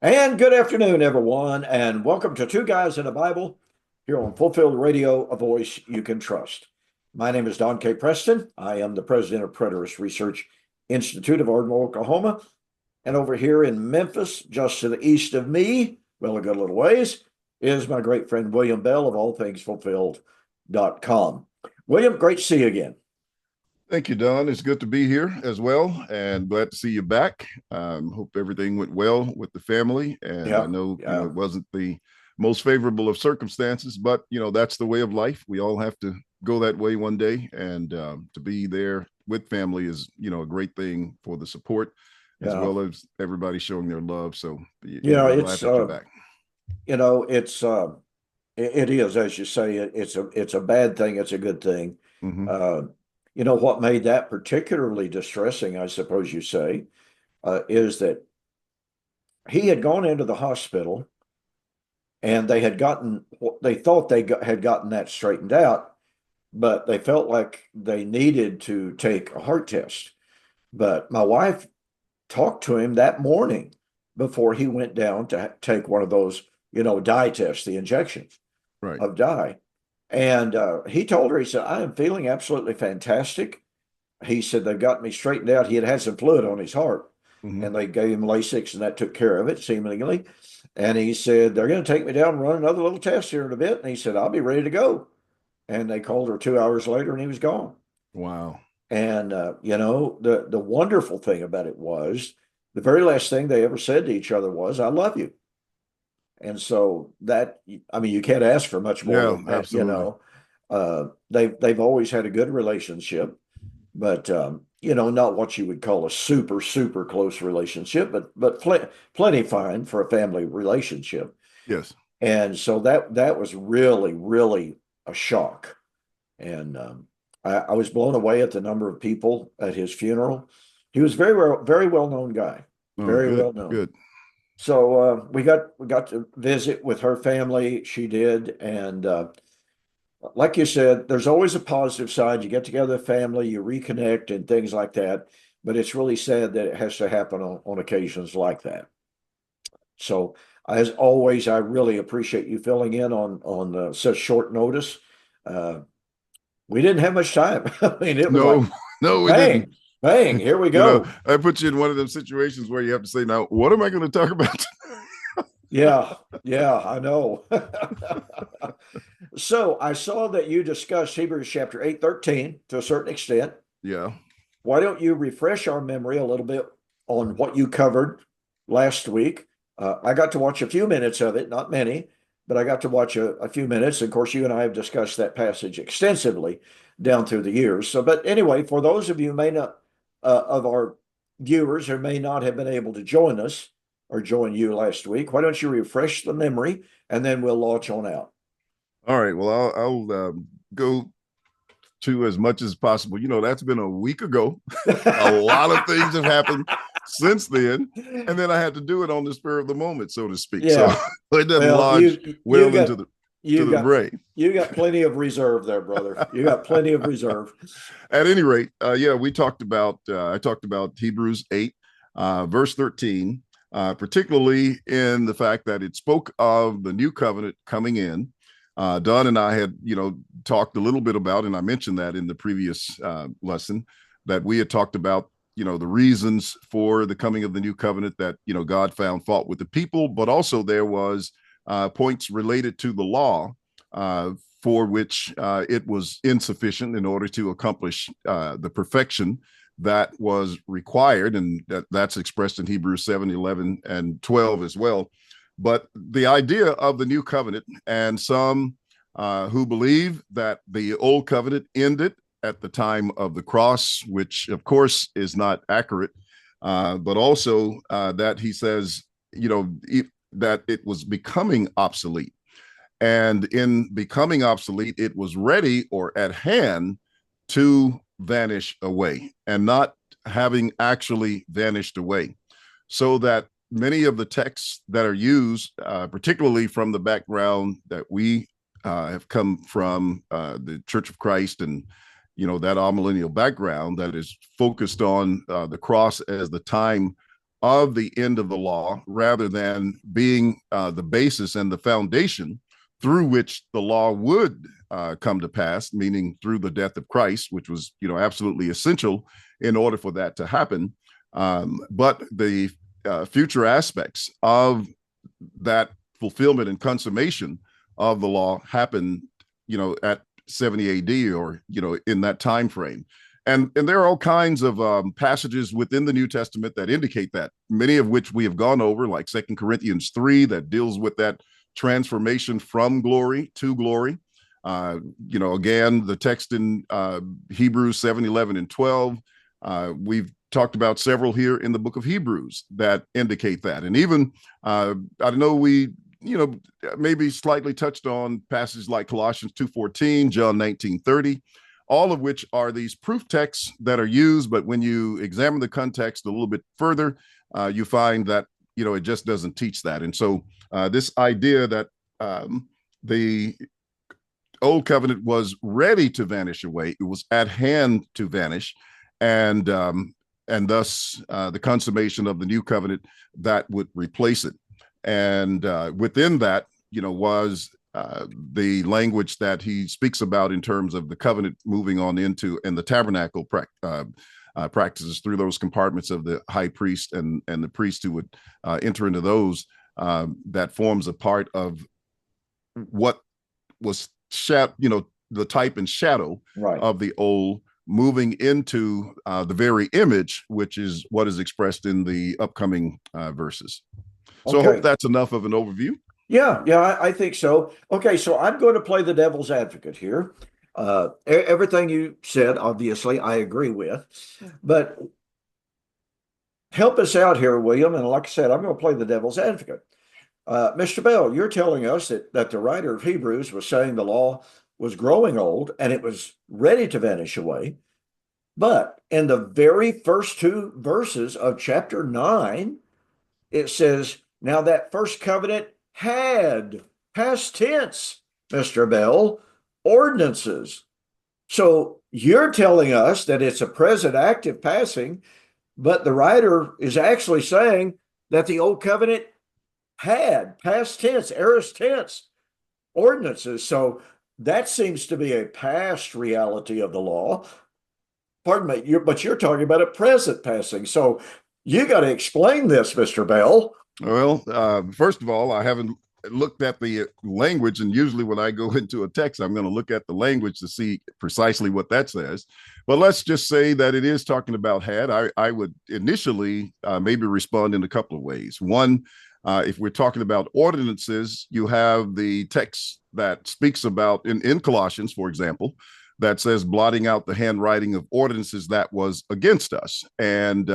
And good afternoon, everyone, and welcome to Two Guys in a Bible here on Fulfilled Radio, a voice you can trust. My name is Don K. Preston. I am the president of Preterist Research Institute of Ardmore, Oklahoma. And over here in Memphis, just to the east of me, well, a good little ways, is my great friend William Bell of allthingsfulfilled.com. William, great to see you again. Thank you, Don. It's good to be here as well, and glad to see you back. Hope everything went well with the family, and I Yeah, know yeah, it wasn't the most favorable of circumstances, but that's the way of life. We all have to go that way one day, and to be there with family is a great thing for the support as yeah. well as everybody showing their love. So Yeah, we're glad that you're back. it's it is, as you say, it's a bad thing, it's a good thing. Hmm. Uh, what made that particularly distressing, I suppose you say, is that he had gone into the hospital and they thought had gotten that straightened out, but they felt like they needed to take a heart test. But my wife talked to him that morning before he went down to take one of those, dye tests, the injections Right. of dye. And he told her, he said, I am feeling absolutely fantastic. He said, they've got me straightened out. He had had some fluid on his heart Hmm. and they gave him Lasix and that took care of it, seemingly. And he said, they're going to take me down and run another little test here in a bit. And he said, I'll be ready to go. And they called her 2 hours later and he was gone. Wow. And, the wonderful thing about it was the very last thing they ever said to each other was, I love you. And so that, I mean, you can't ask for much more Yeah, than that. absolutely. They've always had a good relationship, but not what you would call a super, super close relationship, but plenty fine for a family relationship. Yes. And so that was really, really a shock. And I was blown away at the number of people at his funeral. He was very well known guy, Oh, very good, well known. good. So we got to visit with her family. She did, and like you said, there's always a positive side. You get together, family, you reconnect, and things like that. But it's really sad that it has to happen on occasions like that. So, as always, I really appreciate you filling in on such short notice. Uh, we didn't have much time. I mean, it was like No, no, we didn't. bang, bang, here we go. I put you in one of them situations where you have to say, now, what am I going to talk about? Yeah, yeah, I know. So I saw that you discussed Hebrews chapter 8:13 to a certain extent. Yeah. Why don't you refresh our memory a little bit on what you covered last week? I got to watch a few minutes of it, not many, but I got to watch a few minutes. Of course, you and I have discussed that passage extensively down through the years. So, but anyway, for those of you who may not, of our viewers who may not have been able to join us or join you last week, why don't you refresh the memory and then we'll launch on out. All right. Well, I'll go to as much as possible. That's been a week ago. A lot of things have happened since then. And then I had to do it on the spur of the moment, so to speak. So Yeah. it doesn't Well, lodge you well got to you the got brain. you got plenty of reserve there, brother. You got plenty of reserve. At any rate, yeah, we talked about I talked about Hebrews 8, verse 13, particularly in the fact that it spoke of the new covenant coming in. Don and I had, talked a little bit about, and I mentioned that in the previous lesson, that we had talked about, the reasons for the coming of the new covenant, that, God found fault with the people, but also there was points related to the law uh, for which it was insufficient in order to accomplish the perfection that was required. And that's expressed in Hebrews 7, 11, and 12 as well. But the idea of the new covenant, and some who believe that the old covenant ended at the time of the cross, which of course is not accurate, but also that he says, that it was becoming obsolete. And in becoming obsolete, it was ready or at hand to vanish away, and not having actually vanished away. So that many of the texts that are used, particularly from the background that we have come from, the Church of Christ, and that amillennial background that is focused on the cross as the time of the end of the law rather than being the basis and the foundation through which the law would come to pass, meaning through the death of Christ, which was, absolutely essential in order for that to happen. But the future aspects of that fulfillment and consummation of the law happened, at 70 AD or, in that time frame. And there are all kinds of passages within the New Testament that indicate that, many of which we have gone over, like 2 Corinthians 3, that deals with that transformation from glory to glory. Again, the text in Hebrews 7, 11, and 12. We've talked about several here in the book of Hebrews that indicate that. And even, I know we, maybe slightly touched on passages like Colossians 2:14, John 19:30, all of which are these proof texts that are used. But when you examine the context a little bit further, you find that, it just doesn't teach that. And so this idea that the old covenant was ready to vanish away, it was at hand to vanish, and thus the consummation of the new covenant that would replace it. And within that, was the language that he speaks about in terms of the covenant moving on into, and the tabernacle practices through those compartments of the high priest and the priest who would enter into those. That forms a part of what was the type and shadow of the old, moving into the very image, which is what is expressed in the upcoming verses. So I hope that's enough of an overview. Yeah, I think so. Okay, so I'm going to play the devil's advocate here. Everything you said, obviously, I agree with, but help us out here, William. And like I said, I'm going to play the devil's advocate. Mr. Bell, you're telling us that the writer of Hebrews was saying the law was growing old and it was ready to vanish away. But in the very first two verses of chapter 9, it says, now that first covenant had, past tense, Mr. Bell, ordinances. So you're telling us that it's a present active passing, but the writer is actually saying that the old covenant had, past tense, aorist tense, ordinances. So that seems to be a past reality of the law. Pardon me, but you're talking about a present passing. So you got to explain this, Mr. Bell. Well, first of all, I haven't looked at the language, and usually when I go into a text, I'm going to look at the language to see precisely what that says. But let's just say that it is talking about had. I would initially maybe respond in a couple of ways. One, if we're talking about ordinances, you have the text that speaks about in Colossians, for example, that says blotting out the handwriting of ordinances that was against us, and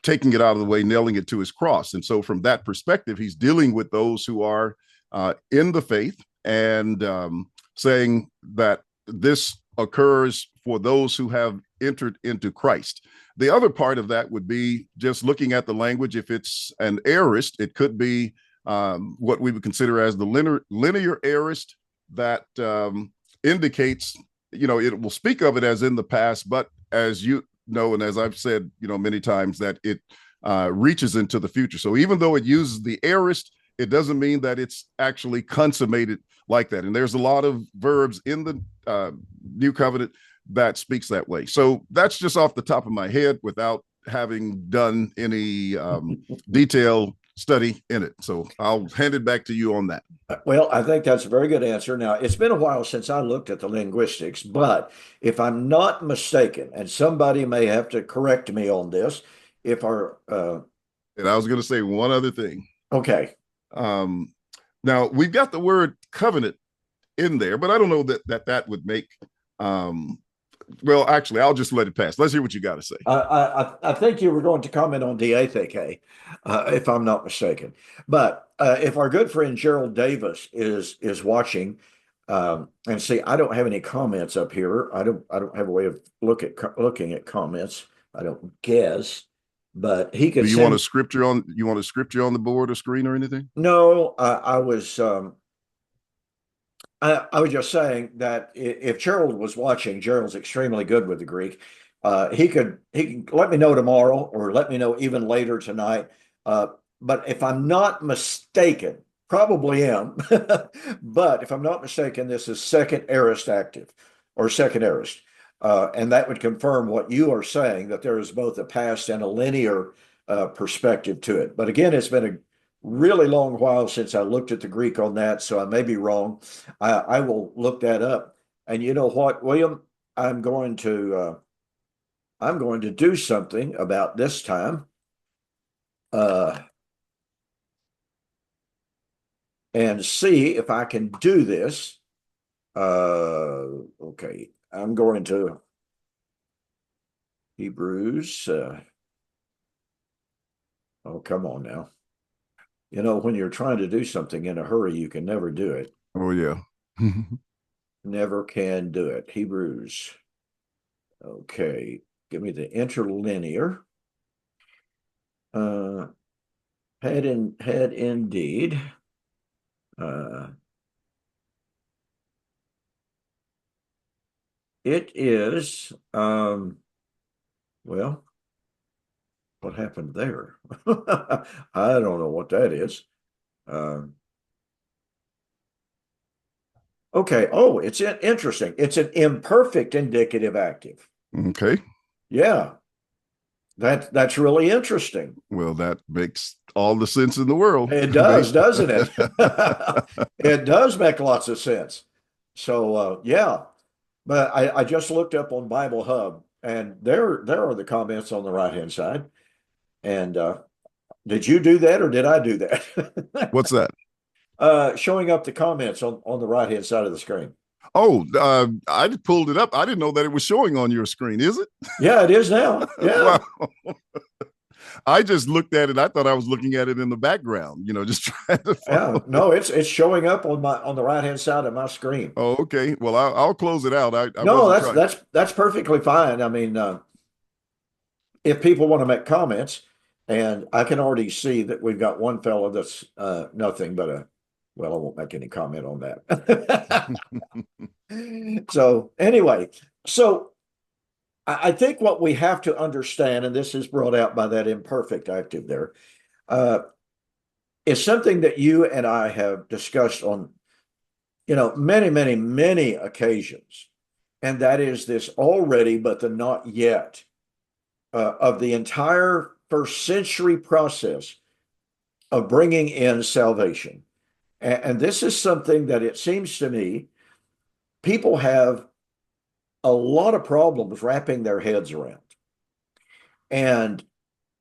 taking it out of the way, nailing it to his cross. And so from that perspective, he's dealing with those who are in the faith, and saying that this occurs for those who have entered into Christ. The other part of that would be just looking at the language. If it's an aorist, it could be what we would consider as the linear aorist that indicates, it will speak of it as in the past, but as you know, and as I've said, many times, that it reaches into the future. So even though it uses the aorist, it doesn't mean that it's actually consummated like that. And there's a lot of verbs in the New Covenant that speaks that way. So that's just off the top of my head without having done any detailed study in it. So I'll hand it back to you on that. Well, I think that's a very good answer. Now, it's been a while since I looked at the linguistics, but if I'm not mistaken, and somebody may have to correct me on this, if our and I was going to say one other thing. Okay. Now we've got the word covenant in there, but I don't know that would make well, actually, I'll just let it pass. Let's hear what you got to say. I think you were going to comment on diatheke, if I'm not mistaken. But if our good friend Gerald Davis is watching, and see, I don't have any comments up here. I don't have a way of looking at comments. I don't guess, but he could. Do you want a scripture on? You want a scripture on the board or screen or anything? No, I was. I was just saying that if Gerald was watching, Gerald's extremely good with the Greek. He can let me know tomorrow or let me know even later tonight. But if I'm not mistaken, probably am, but if I'm not mistaken, this is second aorist active or second aorist. And that would confirm what you are saying, that there is both a past and a linear perspective to it. But again, it's been a really long while since I looked at the Greek on that, so I may be wrong. I will look that up. And you know what, William? I'm going to do something about this time. And see if I can do this. Okay, I'm going to Hebrews. Oh, come on now. You know, when you're trying to do something in a hurry, you can never do it. Oh, yeah. Never can do it. Hebrews. Okay, give me the interlinear. Head indeed. It is well, what happened there? I don't know what that is. Okay. Oh, it's interesting. It's an imperfect indicative active. Okay. Yeah, that's really interesting. Well, that makes all the sense in the world. It does, doesn't it? It does make lots of sense. So yeah, but I just looked up on Bible Hub, and there are the comments on the right hand side. And did you do that, or did I do that? What's that? Showing up the comments on the right hand side of the screen. Oh, I pulled it up. I didn't know that it was showing on your screen. Is it? Yeah, it is now. Yeah. Wow. I just looked at it. I thought I was looking at it in the background, just trying to Yeah, follow. no, it's showing up on the right hand side of my screen. Oh, okay. Well, I'll close it out. I No, wasn't trying. that's perfectly fine. I mean, if people want to make comments, and I can already see that we've got one fellow that's nothing but a, well, I won't make any comment on that. So anyway, so I think what we have to understand, and this is brought out by that imperfect active there, uh, is something that you and I have discussed on, many, many, many occasions. And that is this already, but the not yet of the entire first century process of bringing in salvation. And this is something that it seems to me people have a lot of problems wrapping their heads around. And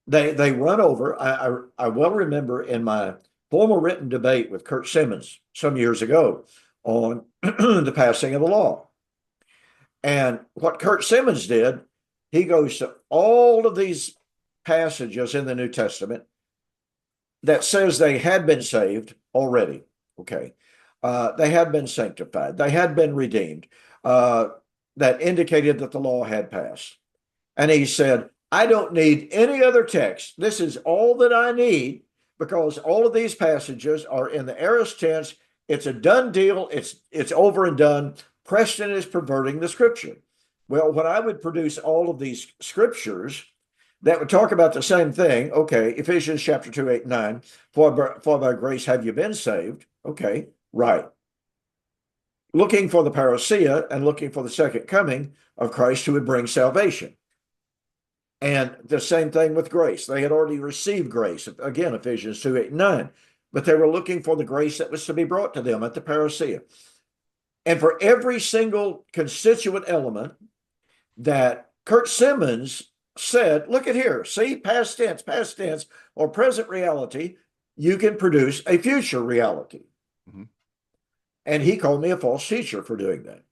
they run over. I well remember in my formal written debate with Kurt Simmons some years ago on the passing of the law. And what Kurt Simmons did, he goes to all of these passages in the New Testament that says they had been saved already. Okay. They had been sanctified. They had been redeemed. That indicated that the law had passed. And he said, I don't need any other text. This is all that I need because all of these passages are in the aorist tense. It's a done deal. It's over and done. Preston is perverting the scripture. Well, when I would produce all of these scriptures that would talk about the same thing, okay, Ephesians chapter 2, 8, 9, for by grace have you been saved. Okay, right. Looking for the parousia and looking for the second coming of Christ who would bring salvation. And the same thing with grace. They had already received grace. Again, Ephesians 2, 8, 9. But they were looking for the grace that was to be brought to them at the parousia. And for every single constituent element that Kurt Simmons said, look at here, see, past tense, or present reality, you can produce a future reality. Mm-hmm. And he called me a false teacher for doing that.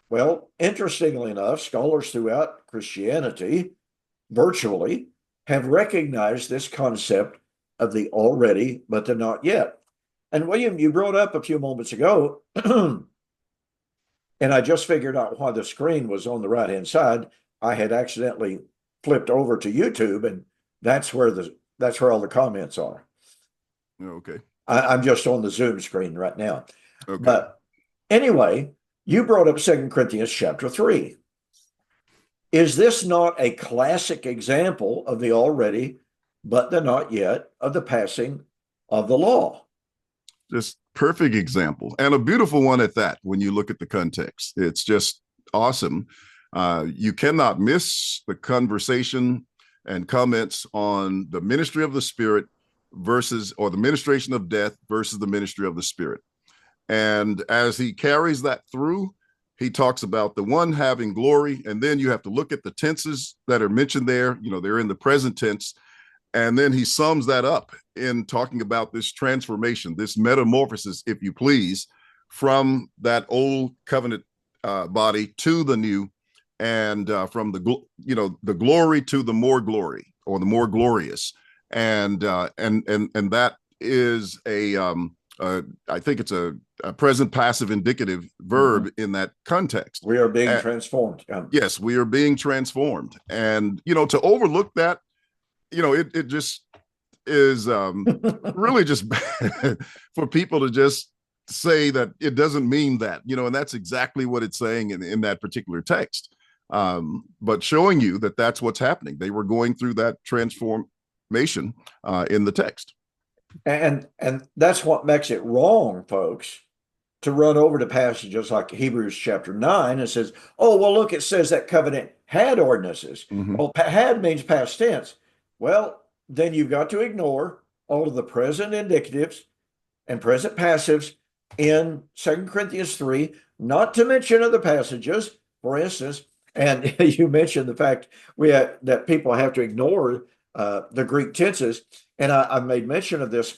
Well, interestingly enough, scholars throughout Christianity virtually have recognized this concept of the already, but the not yet. And William, you brought up a few moments ago, and I just figured out why the screen was on the right-hand side. I had accidentally flipped over to YouTube, and that's where all the comments are. Okay. I'm just on the Zoom screen right now. Okay. But anyway, you brought up 2 Corinthians chapter 3. Is this not a classic example of the already, but the not yet of the passing of the law? Just perfect example, and a beautiful one at that. When you look at the context, it's just awesome. You cannot miss the conversation and comments on the ministry of the Spirit versus, or the ministration of death versus the ministry of the Spirit. And as he carries that through, he talks about the one having glory, and then you have to look at the tenses that are mentioned there. You know, they're in the present tense. And then he sums that up in talking about this transformation, this metamorphosis, if you please, from that old covenant body to the new, and from the glory to the more glory, or the more glorious, and that is I think it's a present passive indicative verb in that context. We are being transformed. Yes, we are being transformed, and to overlook that, it just is really just for people to just say that it doesn't mean that, and that's exactly what it's saying in that particular text. But showing you that that's what's happening. They were going through that transformation in the text. And that's what makes it wrong, folks, to run over to passages like Hebrews chapter 9 and says, oh, well, look, it says that covenant had ordinances. Well, had means past tense. Well, then you've got to ignore all of the present indicatives and present passives in 2 Corinthians 3, not to mention other passages, for instance, and you mentioned the fact that people have to ignore the Greek tenses. And I've made mention of this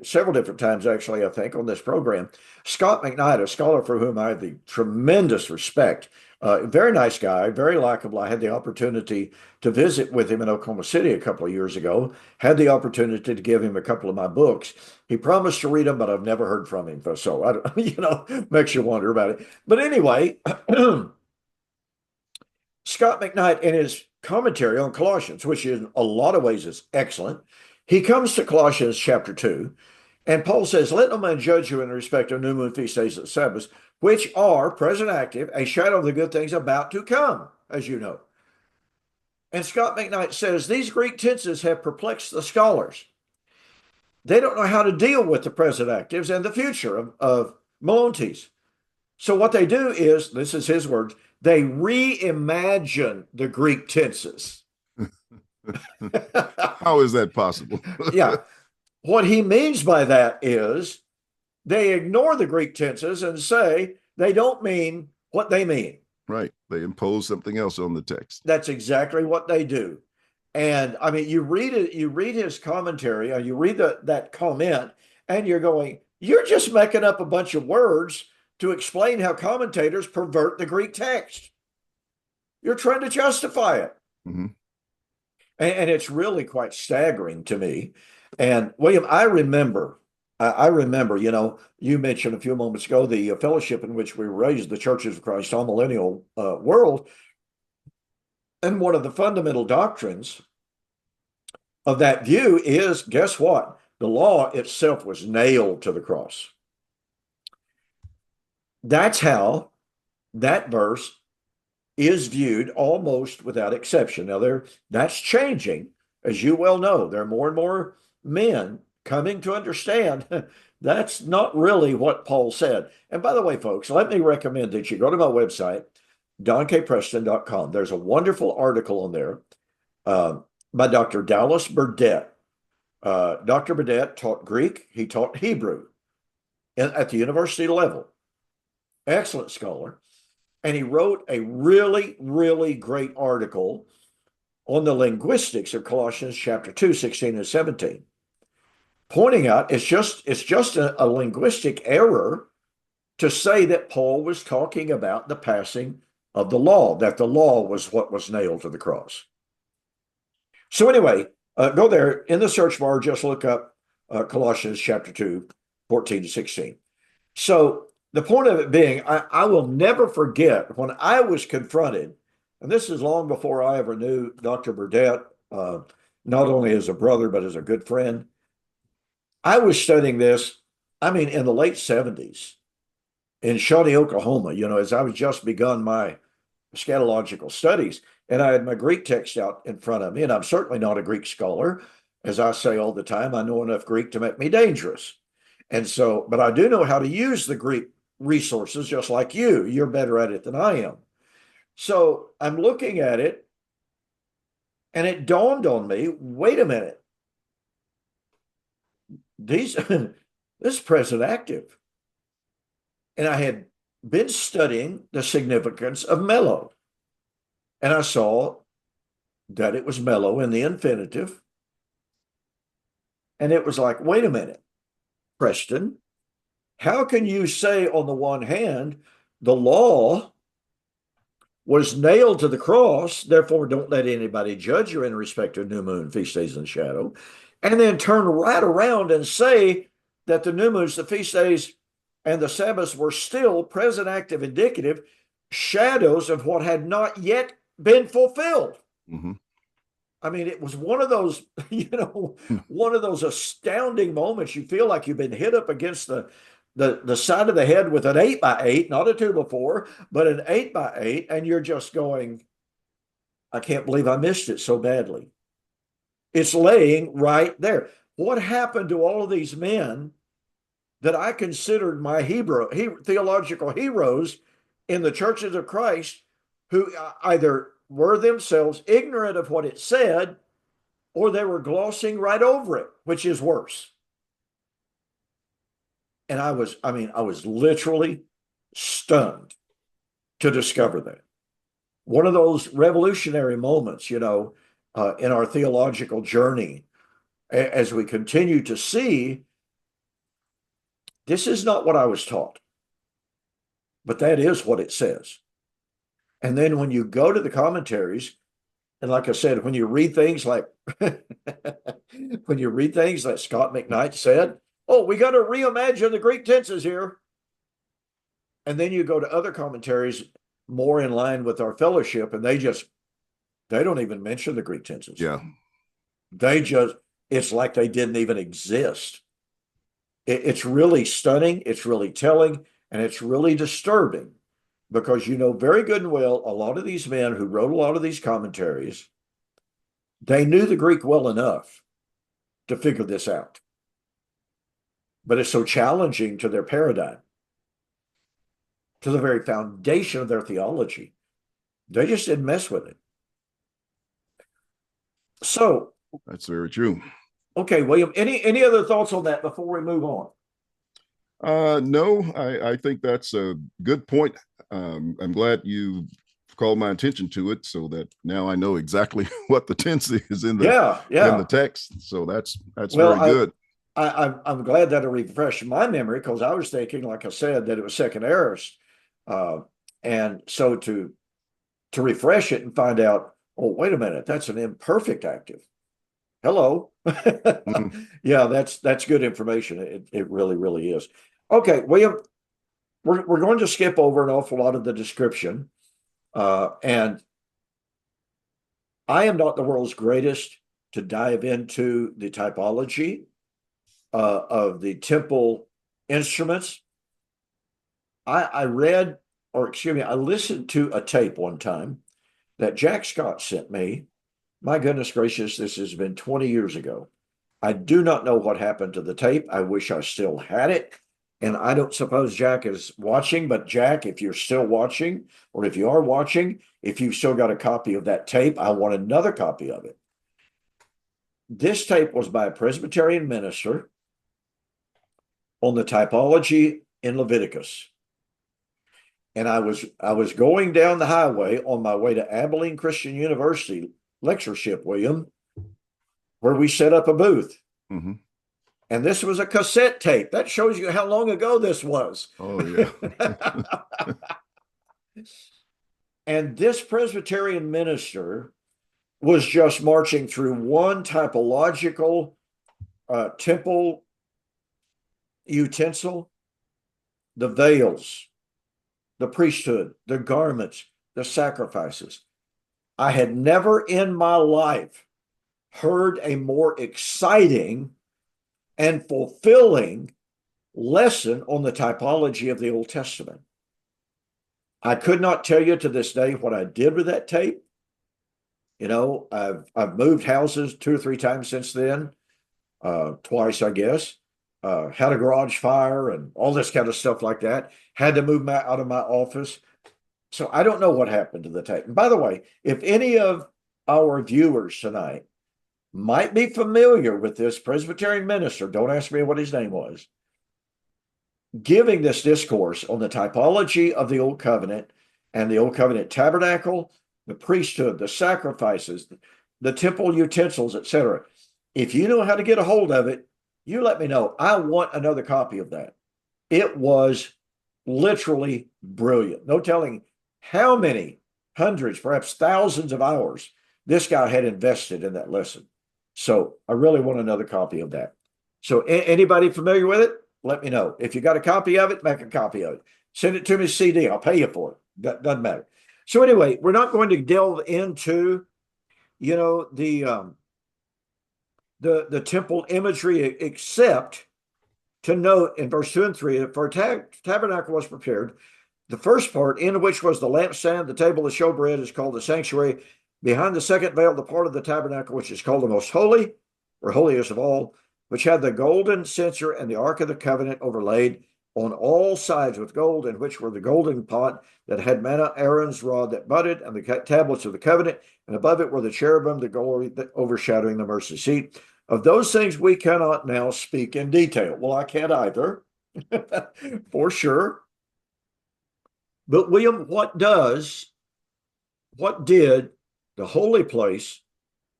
several different times, actually, I think, on this program. Scott McKnight, a scholar for whom I have the tremendous respect, very nice guy, very likable. I had the opportunity to visit with him in Oklahoma City a couple of years ago, had the opportunity to give him a couple of my books. He promised to read them, but I've never heard from him. So, I don't, makes you wonder about it. But anyway, Scott McKnight, in his commentary on Colossians, which in a lot of ways is excellent, he comes to Colossians chapter 2, and Paul says, let no man judge you in respect of new moon, feast days, and Sabbaths, which are, present active, a shadow of the good things about to come, as you know. And Scott McKnight says, these Greek tenses have perplexed the scholars. They don't know how to deal with the present actives and the future of Melontes. So what they do is, this is his words, they reimagine the Greek tenses. How is that possible? Yeah. What he means by that is they ignore the Greek tenses and say they don't mean what they mean. Right. They impose something else on the text. That's exactly what they do. And I mean, you read it, you read his commentary, or you read that comment, and you're going, you're just making up a bunch of words to explain how commentators pervert the Greek text. You're trying to justify it. And it's really quite staggering to me. And William, I remember, you mentioned a few moments ago the fellowship in which we were raised, the Churches of Christ, all millennial world. And one of the fundamental doctrines of that view is, guess what? The law itself was nailed to the cross. That's how that verse is viewed almost without exception. Now, that's changing, as you well know. There are more and more men coming to understand that's not really what Paul said. And by the way, folks, let me recommend that you go to my website, donkpreston.com. There's a wonderful article on there by Dr. Dallas Burdett. Dr. Burdett taught Greek. He taught Hebrew at the university level. Excellent scholar. And he wrote a really, really great article on the linguistics of Colossians chapter 2, 16 and 17, pointing out it's just a linguistic error to say that Paul was talking about the passing of the law, that the law was what was nailed to the cross. So anyway, go there in the search bar, just look up Colossians chapter 2, 14 to 16. So the point of it being, I will never forget when I was confronted, and this is long before I ever knew Dr. Burdett, not only as a brother, but as a good friend. I was studying this, in the late 70s in Shawnee, Oklahoma, as I was just begun my scatological studies, and I had my Greek text out in front of me, and I'm certainly not a Greek scholar. As I say all the time, I know enough Greek to make me dangerous. And so, but I do know how to use the Greek resources just like you. You're better at it than I am. So I'm looking at it, and it dawned on me, wait a minute. These this is present active. And I had been studying the significance of mellow. And I saw that it was mellow in the infinitive. And it was like, wait a minute, Preston, how can you say on the one hand, the law was nailed to the cross, therefore don't let anybody judge you in respect to new moon, feast days, and shadow, and then turn right around and say that the new moons, the feast days, and the Sabbaths were still present, active, indicative shadows of what had not yet been fulfilled. Mm-hmm. I mean, it was one of those, one of those astounding moments. You feel like you've been hit up against the side of the head with an 8x8, not a 2x4, but an 8x8, and you're just going, I can't believe I missed it so badly. It's laying right there. What happened to all of these men that I considered my theological heroes in the churches of Christ, who either were themselves ignorant of what it said, or they were glossing right over it, which is worse. And I was literally stunned to discover that. One of those revolutionary moments, in our theological journey, as we continue to see, this is not what I was taught, but that is what it says. And then when you go to the commentaries, and like I said, when you read things like Scott McKnight said, oh, we got to reimagine the Greek tenses here. And then you go to other commentaries more in line with our fellowship, and they don't even mention the Greek tenses. Yeah. It's like they didn't even exist. It's really stunning. It's really telling, and it's really disturbing, because very good and well, a lot of these men who wrote a lot of these commentaries, they knew the Greek well enough to figure this out. But it's so challenging to their paradigm, to the very foundation of their theology. They just didn't mess with it. So that's very true. Okay, William, any other thoughts on that before we move on? No, I think that's a good point. I'm glad you called my attention to it, so that now I know exactly what the tense is in the text. So that's very good. I'm glad that it refreshed my memory, because I was thinking, like I said, that it was second aorist, and so to refresh it and find out, oh, wait a minute, that's an imperfect active. Hello. Mm-hmm. Yeah, that's good information. It really, really is. Okay, William, we're going to skip over an awful lot of the description, and I am not the world's greatest to dive into the typology of the temple instruments. I listened to a tape one time that Jack Scott sent me. My goodness gracious, this has been 20 years ago. I do not know what happened to the tape. I wish I still had it. And I don't suppose Jack is watching, but Jack, if you're still watching, or if you are watching, if you've still got a copy of that tape, I want another copy of it. This tape was by a Presbyterian minister on the typology in Leviticus. And I was going down the highway on my way to Abilene Christian University lectureship, William, where we set up a booth. Mm-hmm. And this was a cassette tape. That shows you how long ago this was. Oh, yeah. And this Presbyterian minister was just marching through one typological temple utensil: the veils, the priesthood, the garments, the sacrifices. I had never in my life heard a more exciting and fulfilling lesson on the typology of the Old Testament. I could not tell you to this day what I did with that tape. You know, I've moved houses 2 or 3 times since then, twice, I guess. Had a garage fire and all this kind of stuff like that. Had to move out of my office. So I don't know what happened to the tape. And by the way, if any of our viewers tonight might be familiar with this Presbyterian minister, don't ask me what his name was, giving this discourse on the typology of the Old Covenant and the Old Covenant tabernacle, the priesthood, the sacrifices, the temple utensils, etc. If you know how to get a hold of it, you let me know. I want another copy of that. It was literally brilliant. No telling how many hundreds, perhaps thousands of hours this guy had invested in that lesson. So I really want another copy of that. So anybody familiar with it? Let me know. If you got a copy of it, make a copy of it. Send it to me CD. I'll pay you for it. That doesn't matter. So anyway, we're not going to delve into, the temple imagery, except to note in verse 2 and 3 that for a tabernacle was prepared. The first part, in which was the lampstand, the table of showbread, is called the sanctuary. Behind the second veil, the part of the tabernacle which is called the most holy, or holiest of all, which had the golden censer and the ark of the covenant overlaid on all sides with gold, in which were the golden pot that had manna, Aaron's rod that budded, and the tablets of the covenant, and above it were the cherubim, the glory that overshadowing the mercy seat. Of those things we cannot now speak in detail. Well, I can't either, for sure. But William, what did the holy place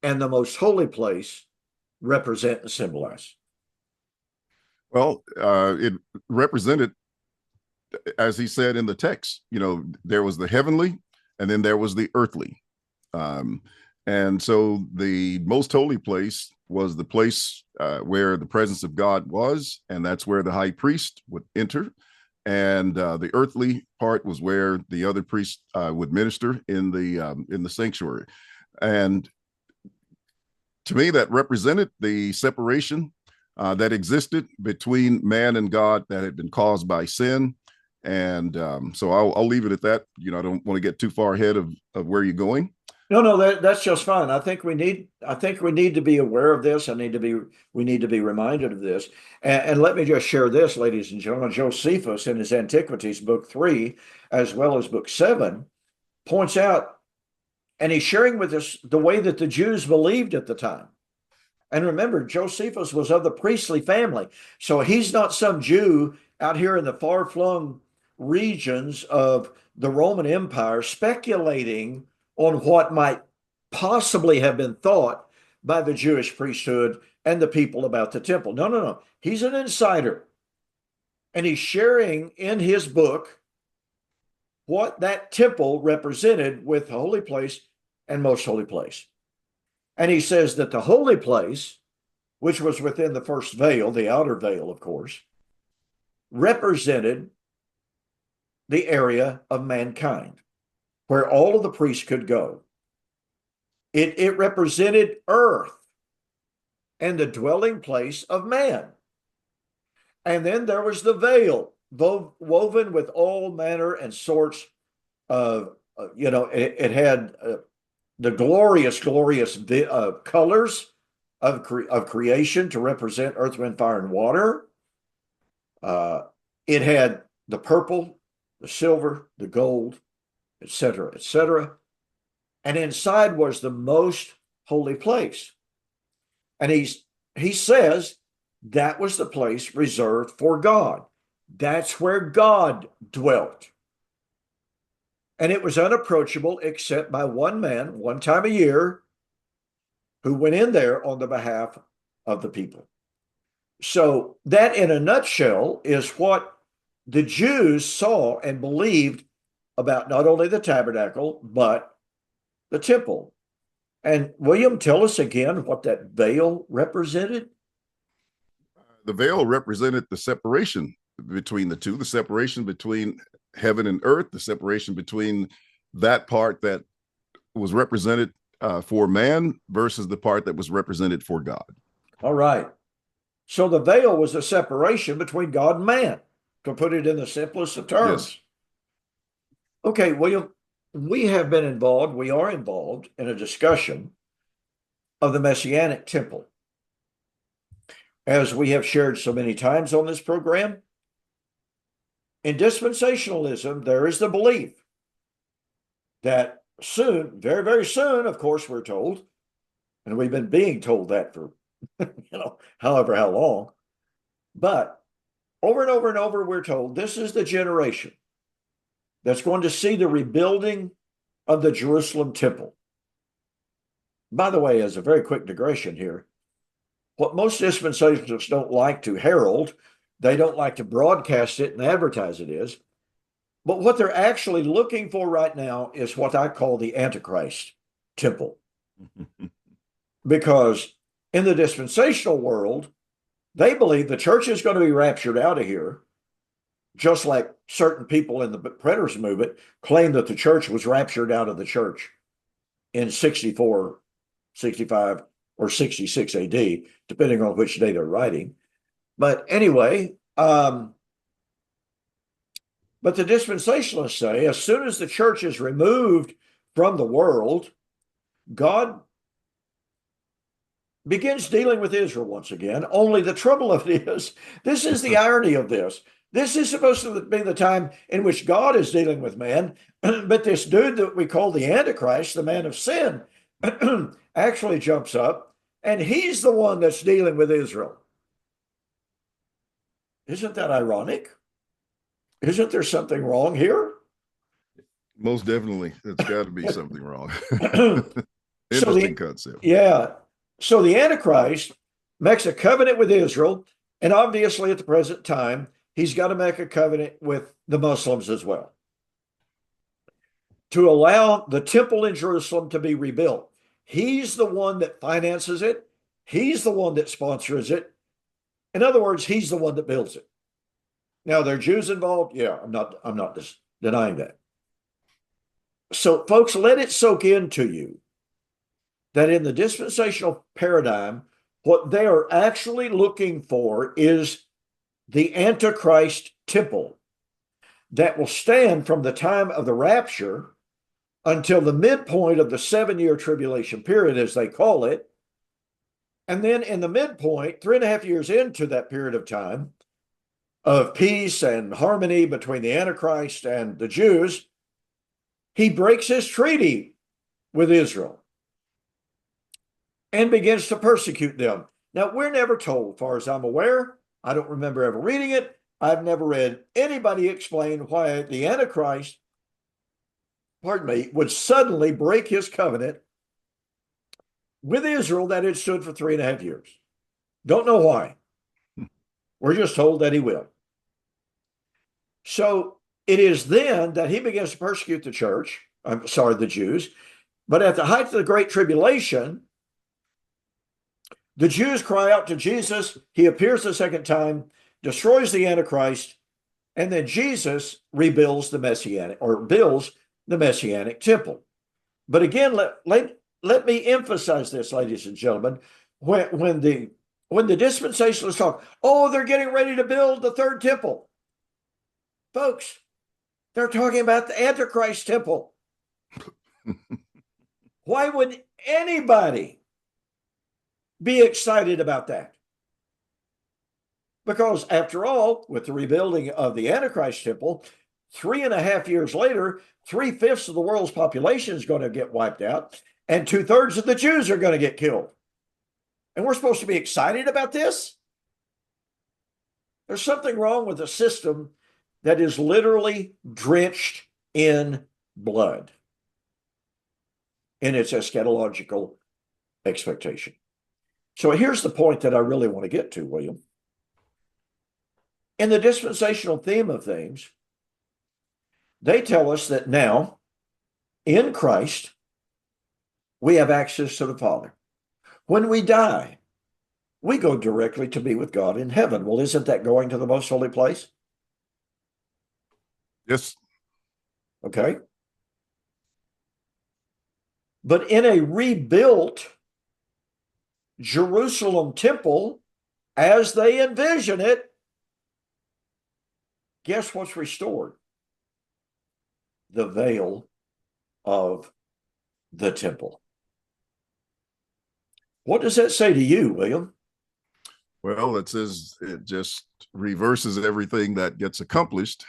and the most holy place represent and symbolize? Well, it represented, as he said in the text, there was the heavenly and then there was the earthly. And so the most holy place was the place where the presence of God was, and that's where the high priest would enter. And the earthly part was where the other priests would minister in the sanctuary. And to me, that represented the separation that existed between man and God that had been caused by sin. And so I'll leave it at that. I don't want to get too far ahead of where you're going. No, that's just fine. I think we need to be aware of this. We need to be reminded of this. And let me just share this, ladies and gentlemen. Josephus, in his Antiquities, book 3, as well as book 7, points out, and he's sharing with us the way that the Jews believed at the time. And remember, Josephus was of the priestly family. So he's not some Jew out here in the far-flung regions of the Roman Empire speculating on what might possibly have been thought by the Jewish priesthood and the people about the temple. No. He's an insider. And he's sharing in his book what that temple represented with the holy place and most holy place. And he says that the holy place, which was within the first veil, the outer veil, of course, represented the area of mankind, where all of the priests could go. It represented earth and the dwelling place of man. And then there was the veil, woven with all manner and sorts of, it had the glorious colors of creation to represent earth, wind, fire, and water. It had the purple, the silver, the gold, etc., etc. And inside was the most holy place. And he says that was the place reserved for God. That's where God dwelt. And it was unapproachable except by one man, one time a year, who went in there on the behalf of the people. So that, in a nutshell, is what the Jews saw and believed about not only the tabernacle, but the temple. And William, tell us again what that veil represented. The veil represented the separation between the two, the separation between heaven and earth, the separation between that part that was represented for man versus the part that was represented for God. All right. So the veil was a separation between God and man, to put it in the simplest of terms. Okay, William, we have been involved, we are involved in a discussion of the Messianic temple. As we have shared so many times on this program, in dispensationalism, there is the belief that soon, very, very soon, of course, we're told, and we've been being told that for, however, how long, but over and over and over, we're told this is the generation that's going to see the rebuilding of the Jerusalem temple. By the way, as a very quick digression here, what most dispensationalists don't like to herald, they don't like to broadcast it and advertise it is, but what they're actually looking for right now is what I call the Antichrist temple. Because in the dispensational world, they believe the church is going to be raptured out of here, just like certain people in the preterist movement claim that the church was raptured out of the church in 64, 65, or 66 AD, depending on which day they're writing. But anyway, but the dispensationalists say as soon as the church is removed from the world, God begins dealing with Israel once again. Only the trouble of it is, this is the irony of this. This is supposed to be the time in which God is dealing with man, but this dude that we call the Antichrist, the man of sin, actually jumps up, and he's the one that's dealing with Israel. Isn't that ironic? Isn't there something wrong here? Most definitely. It's got to be something wrong. So Interesting concept. Yeah. So the Antichrist makes a covenant with Israel, and obviously at the present time, he's got to make a covenant with the Muslims as well to allow the temple in Jerusalem to be rebuilt. He's the one that finances it. He's the one that sponsors it. In other words, he's the one that builds it. Now, there are Jews involved. Yeah, I'm not denying that. So, folks, let it soak into you that in the dispensational paradigm, what they are actually looking for is the Antichrist temple that will stand from the time of the rapture until the midpoint of the 7-year tribulation period, as they call it. And then in the midpoint, 3.5 years into that period of time of peace and harmony between the Antichrist and the Jews, he breaks his treaty with Israel and begins to persecute them. Now, we're never told, as far as I'm aware, I don't remember ever reading it. I've never read anybody explain why the Antichrist, would suddenly break his covenant with Israel that had stood for 3.5 years. Don't know why. We're just told that he will. So it is then that he begins to persecute the church, the Jews. But at the height of the Great Tribulation, the Jews cry out to Jesus. He appears the second time, destroys the Antichrist, and then Jesus rebuilds the builds the Messianic temple. But again, let me emphasize this, ladies and gentlemen. When the dispensationalists talk, oh, they're getting ready to build the third temple. Folks, they're talking about the Antichrist temple. Why would anybody be excited about that? Because after all, with the rebuilding of the Antichrist temple, 3.5 years later, 3/5 of the world's population is going to get wiped out, and 2/3 of the Jews are going to get killed. And we're supposed to be excited about this? There's something wrong with a system that is literally drenched in blood in its eschatological expectation. So here's the point that I really want to get to, William. In the dispensational theme of things, they tell us that now, in Christ, we have access to the Father. When we die, we go directly to be with God in heaven. Well, isn't that going to the most holy place? Yes. Okay. But in a rebuilt Jerusalem temple, as they envision it, guess what's restored? the veil of the temple. What does that say to you, William? Well, it says it just reverses everything that gets accomplished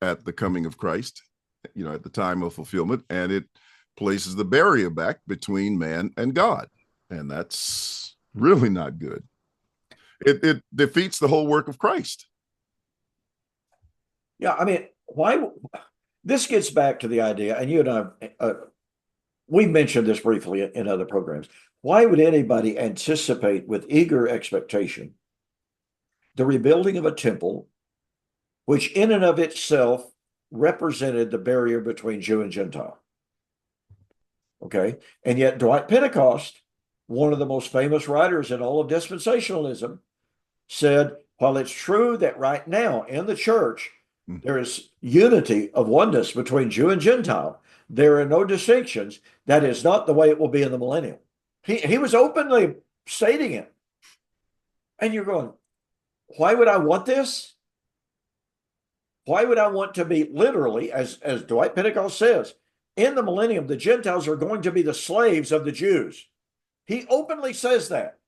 at the coming of Christ, at the time of fulfillment, and it places the barrier back between man and God. And that's really not good. It defeats the whole work of Christ. Yeah, I mean, why? This gets back to the idea, and you and I, we mentioned this briefly in other programs. Why would anybody anticipate with eager expectation the rebuilding of a temple, which in and of itself represented the barrier between Jew and Gentile? Okay. And yet, Dwight Pentecost, one of the most famous writers in all of dispensationalism, said, while it's true that right now in the church, there is unity of oneness between Jew and Gentile, there are no distinctions. That is not the way it will be in the millennium. He was openly stating it. And you're going, why would I want this? Why would I want to be literally, as Dwight Pentecost says, in the millennium, the Gentiles are going to be the slaves of the Jews. He openly says that.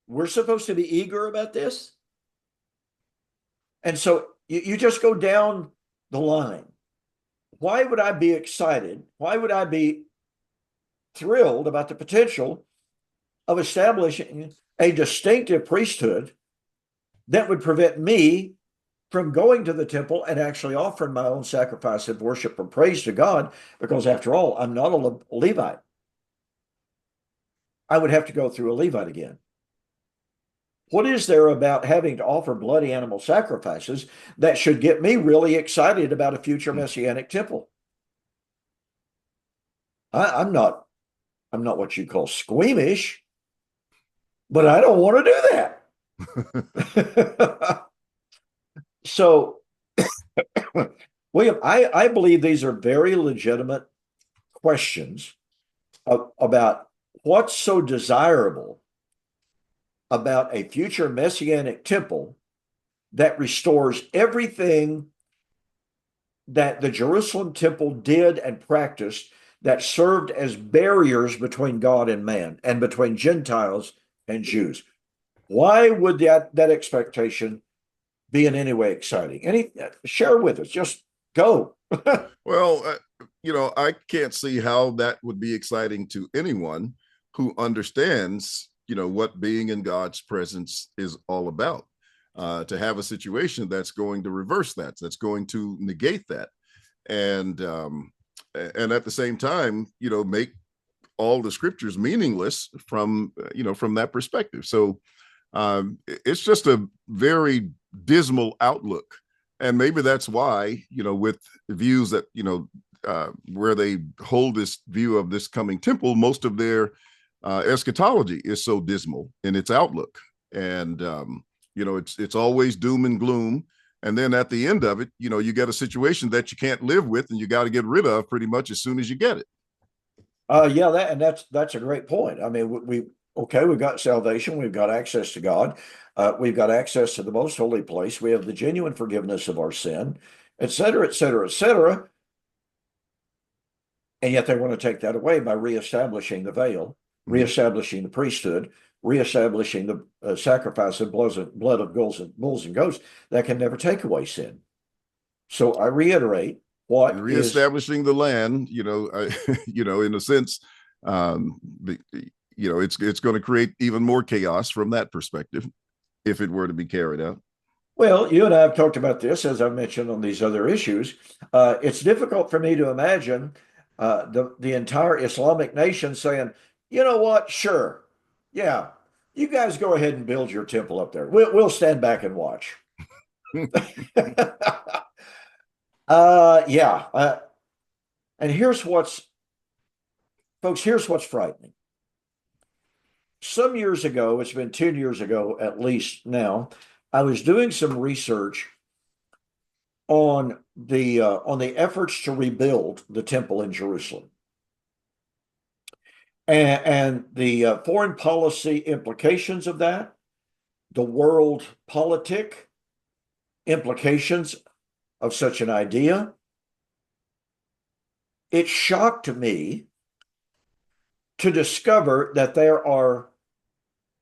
We're supposed to be eager about this. And so you just go down the line. Why would I be excited? Why would I be thrilled about the potential of establishing a distinctive priesthood that would prevent me from going to the temple and actually offering my own sacrifice of worship and praise to God? Because after all, I'm not a Levite. I would have to go through a Levite again. What is there about having to offer bloody animal sacrifices that should get me really excited about a future messianic temple? I'm not what you call squeamish, but I don't want to do that. So, William, I believe these are very legitimate questions about what's so desirable about a future messianic temple that restores everything that the Jerusalem temple did and practiced that served as barriers between God and man and between Gentiles and Jews. Why would that expectation be in any way exciting? Share with us. Just go. Well, I can't see how that would be exciting to anyone who understands, what being in God's presence is all about. To have a situation that's going to reverse that, that's going to negate that, and at the same time, make all the scriptures meaningless from that perspective. So it's just a very dismal outlook, and maybe that's why with views that where they hold this view of this coming temple, most of their eschatology is so dismal in its outlook, and it's always doom and gloom. And then at the end of it, you get a situation that you can't live with, and you got to get rid of pretty much as soon as you get it. Yeah, that's a great point. I mean, we've got salvation, we've got access to God, we've got access to the most holy place, we have the genuine forgiveness of our sin, et cetera, et cetera, et cetera. And yet they want to take that away by reestablishing the veil, reestablishing the priesthood, reestablishing the sacrifice of blood of bulls and goats that can never take away sin. So I reiterate, what and reestablishing the land, in a sense, it's going to create even more chaos from that perspective if it were to be carried out. Well, you and I have talked about this, as I mentioned on these other issues. It's difficult for me to imagine the entire Islamic nation saying, you know what, sure, yeah, you guys go ahead and build your temple up there. We'll stand back and watch. Yeah. And here's what's frightening. Some years ago, it's been 10 years ago at least now, I was doing some research on the efforts to rebuild the temple in Jerusalem and the foreign policy implications of that, the world politic implications of such an idea, it shocked me to discover that there are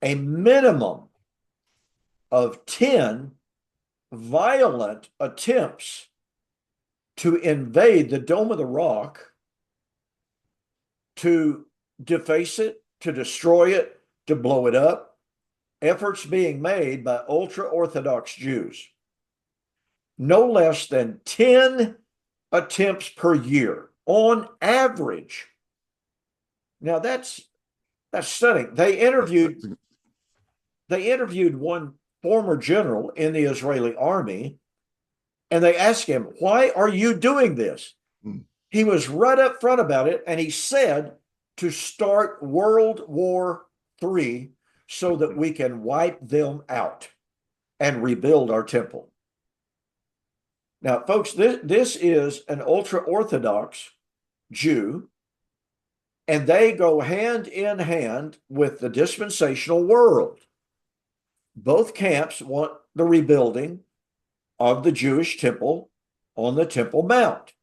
a minimum of 10 violent attempts to invade the Dome of the Rock, to deface it, to destroy it, to blow it up. Efforts being made by ultra-Orthodox Jews. No less than 10 attempts per year on average. Now that's stunning. They interviewed one former general in the Israeli army, and they asked him, "Why are you doing this?" He was right up front about it, and he said, "To start World War III so that we can wipe them out and rebuild our temple." Now, folks, this is an ultra-Orthodox Jew, and they go hand in hand with the dispensational world. Both camps want the rebuilding of the Jewish temple on the Temple Mount.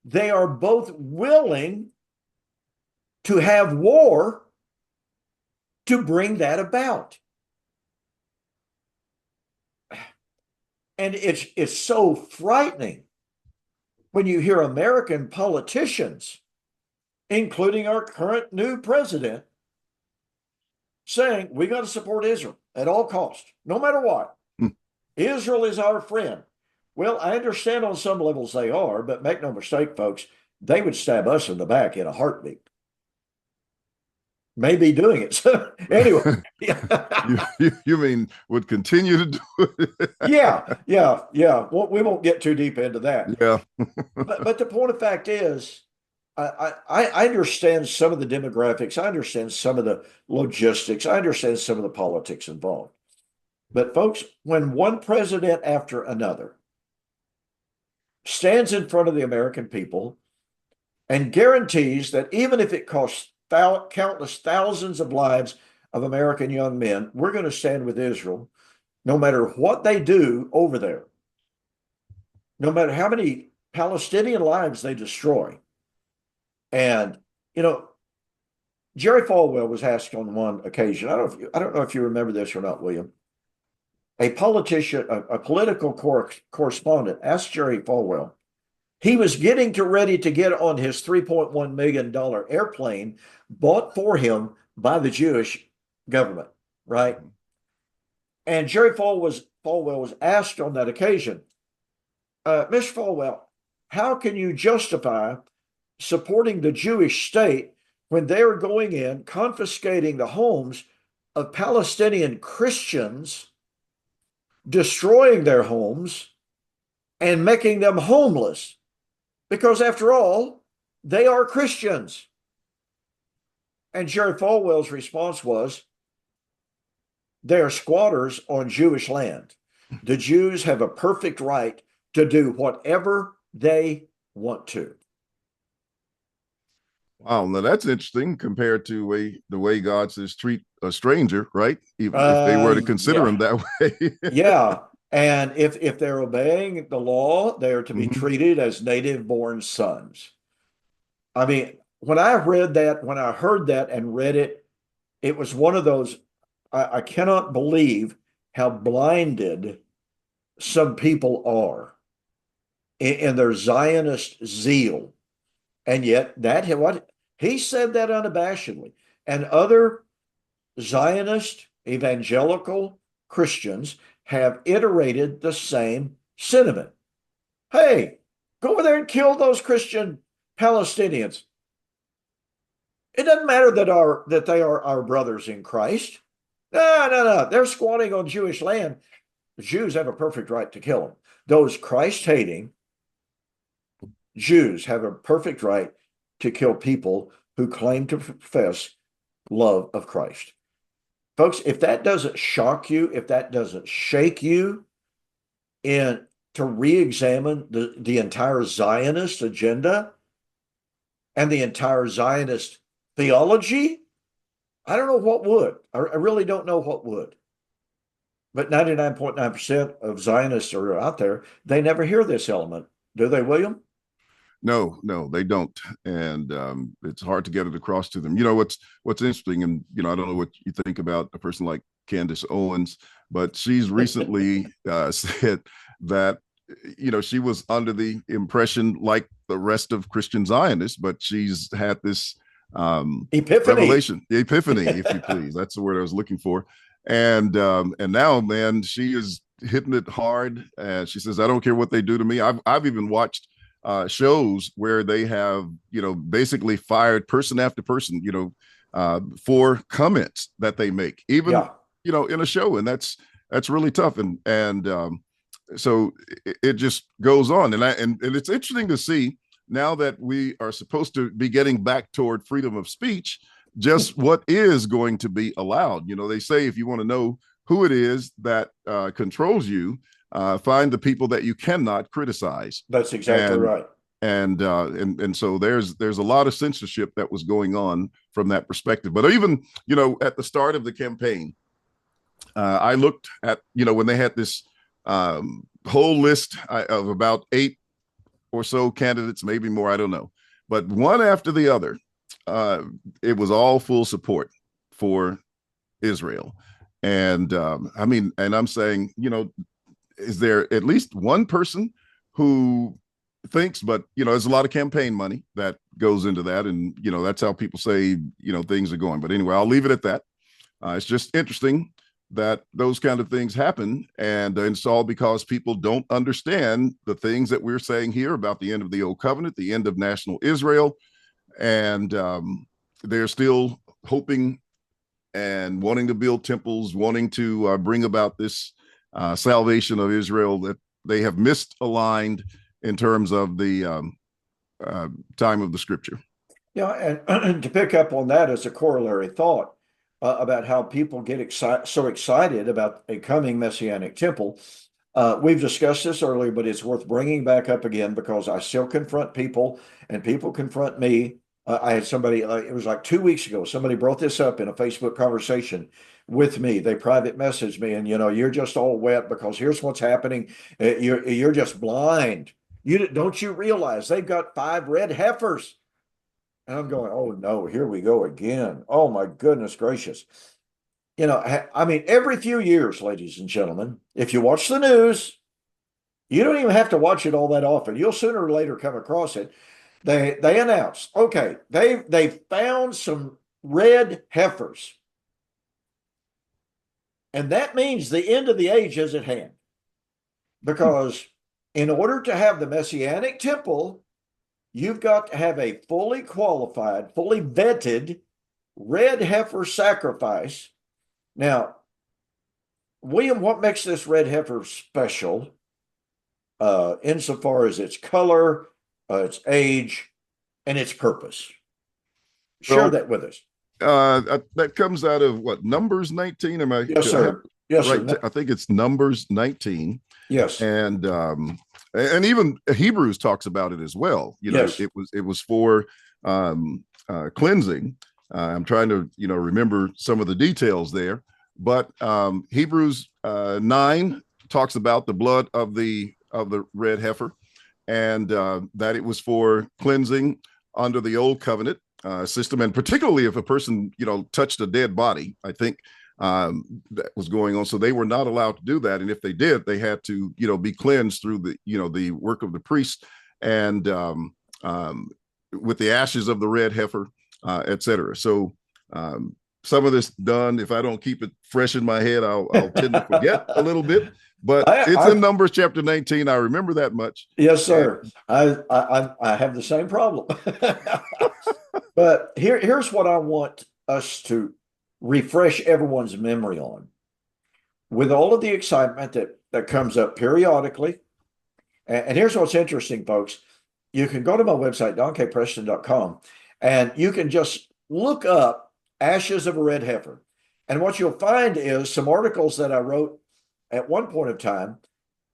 They are both willing to have war to bring that about. And it's so frightening when you hear American politicians, including our current new president, saying we got to support Israel at all costs, no matter what. Israel is our friend. Well, I understand on some levels they are, but make no mistake, folks, they would stab us in the back in a heartbeat. May be doing it. So anyway. you mean would continue to do it? Yeah. Well, we won't get too deep into that. Yeah. but the point of fact is, I understand some of the demographics. I understand some of the logistics. I understand some of the politics involved. But folks, when one president after another stands in front of the American people and guarantees that even if it costs countless thousands of lives of American young men, we're going to stand with Israel, no matter what they do over there, no matter how many Palestinian lives they destroy. And, Jerry Falwell was asked on one occasion, I don't know if you remember this or not, William. A politician, a political correspondent asked Jerry Falwell. He was getting ready to get on his $3.1 million airplane bought for him by the Jewish government, right? And Jerry Falwell was asked on that occasion, Mr. Falwell, how can you justify supporting the Jewish state when they're going in, confiscating the homes of Palestinian Christians, destroying their homes, and making them homeless? Because after all, they are Christians. And Jerry Falwell's response was, they are squatters on Jewish land. The Jews have a perfect right to do whatever they want to. Wow, now that's interesting compared to the way God says treat a stranger, right? Even if they were to consider him that way. Yeah. And if they're obeying the law, they are to be treated as native-born sons. I mean, when I heard that and read it, it was one of those, I cannot believe how blinded some people are in their Zionist zeal. And yet what he said that unabashedly. And other Zionist evangelical Christians have iterated the same sentiment. Hey, go over there and kill those Christian Palestinians. It doesn't matter that they are our brothers in Christ. No. They're squatting on Jewish land. The Jews have a perfect right to kill them. Those Christ-hating Jews have a perfect right to kill people who claim to profess love of Christ. Folks, if that doesn't shock you, if that doesn't shake you to re-examine the entire Zionist agenda and the entire Zionist theology, I don't know what would. I really don't know what would. But 99.9% of Zionists are out there. They never hear this element. Do they, William? No, no, they don't, and it's hard to get it across to them. What's interesting, and I don't know what you think about a person like Candace Owens, but she's recently said that she was under the impression, like the rest of Christian Zionists, but she's had this Epiphany. revelation, the epiphany, if you please. That's the word I was looking for. And now, man, she is hitting it hard. And she says, I don't care what they do to me. I've even watched shows where they have, basically fired person after person, for comments that they make, even, Yeah, in a show. And that's really tough. And so it just goes on. And it's interesting to see, now that we are supposed to be getting back toward freedom of speech, just what is going to be allowed. They say, if you want to know who it is that controls you, find the people that you cannot criticize. that's exactly And right. and so there's a lot of censorship that was going on from that perspective. But even at the start of the campaign, I looked at when they had this whole list of about 8 or so candidates, maybe more, I don't know, but one after the other, it was all full support for Israel. And and I'm saying, is there at least one person who thinks, but there's a lot of campaign money that goes into that, and that's how people say things are going. But anyway, I'll leave it at that. It's just interesting that those kind of things happen, and it's all because people don't understand the things that we're saying here about the end of the old covenant, the end of national Israel, and they're still hoping and wanting to build temples, wanting to bring about this salvation of Israel that they have misaligned in terms of the time of the scripture. Yeah, and to pick up on that as a corollary thought about how people get so excited about a coming messianic temple. We've discussed this earlier, but it's worth bringing back up again because I still confront people, and people confront me. I had somebody, it was like 2 weeks ago, somebody brought this up in a Facebook conversation with me. They private messaged me, and you're just all wet because here's what's happening. You're just blind. Don't you realize they've got 5 red heifers? And I'm going, oh no, here we go again. Oh my goodness gracious. I mean, every few years, ladies and gentlemen, if you watch the news, you don't even have to watch it all that often. You'll sooner or later come across it. They announce, okay, they found some red heifers. And that means the end of the age is at hand. Because in order to have the Messianic temple, you've got to have a fully qualified, fully vetted red heifer sacrifice. Now, William, what makes this red heifer special, insofar as its color, its age, and its purpose? Share Well, that with us. that comes out of what, Numbers 19? Am I? Yes, sir. Yes, right. sir. I think it's Numbers 19. Yes. And even Hebrews talks about it as well. Yes. It was for cleansing. I'm trying to remember some of the details there, but Hebrews 9 talks about the blood of the red heifer, and that it was for cleansing under the old covenant system, and particularly if a person touched a dead body. I think that was going on, so they were not allowed to do that, and if they did, they had to be cleansed through the the work of the priest, and with the ashes of the red heifer, etc. So some of this done, if I don't keep it fresh in my head, I'll tend to forget a little bit, but it's in Numbers chapter 19. I remember that much. Yes, sir. I have the same problem. But here's what I want us to refresh everyone's memory on. With all of the excitement that comes up periodically, and here's what's interesting, folks. You can go to my website, donkpreston.com, and you can just look up ashes of a red heifer. And what you'll find is some articles that I wrote at one point of time.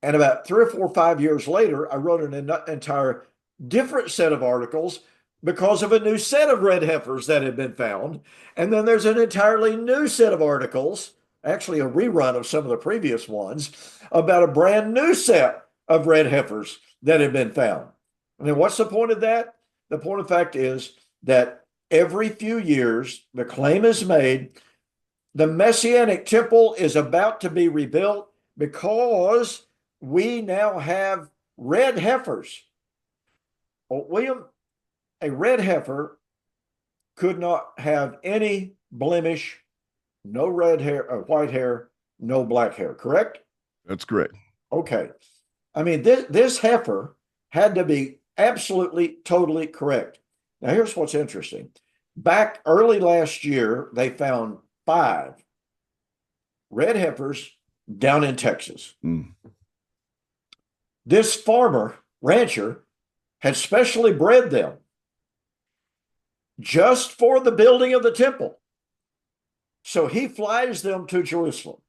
And about 3 or 4 or 5 years later, I wrote an entire different set of articles because of a new set of red heifers that had been found. And then there's an entirely new set of articles, actually a rerun of some of the previous ones, about a brand new set of red heifers that had been found. I mean, what's the point of that? The point of fact is that every few years, the claim is made the Messianic temple is about to be rebuilt because we now have red heifers. Well, William, a red heifer could not have any blemish, no red hair, white hair, no black hair, correct? That's correct. Okay. I mean, this heifer had to be absolutely, totally correct. Now, here's what's interesting. Back early last year, they found 5 red heifers down in Texas. Mm. This farmer, rancher, had specially bred them just for the building of the temple. So he flies them to Jerusalem.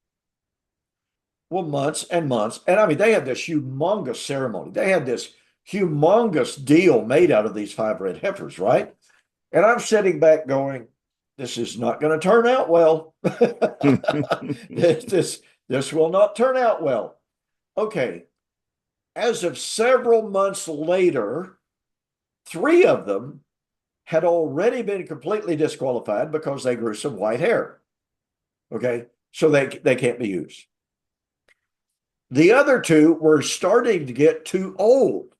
Well, months and months. And I mean, they had this humongous ceremony. They had this humongous deal made out of these 5 red heifers, right? And I'm sitting back going, this is not going to turn out well. This will not turn out well. Okay. As of several months later, 3 of them had already been completely disqualified because they grew some white hair. Okay. So they can't be used. The other 2 were starting to get too old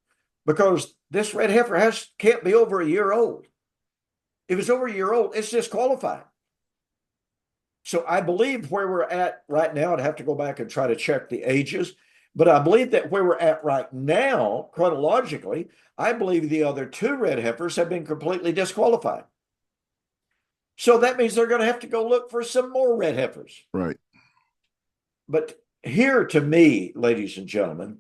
because this red heifer can't be over a year old. If it's over a year old, it's disqualified. So I believe where we're at right now, I'd have to go back and try to check the ages, but I believe that where we're at right now, chronologically, I believe the other 2 red heifers have been completely disqualified. So that means they're going to have to go look for some more red heifers. Right. But here, to me, ladies and gentlemen,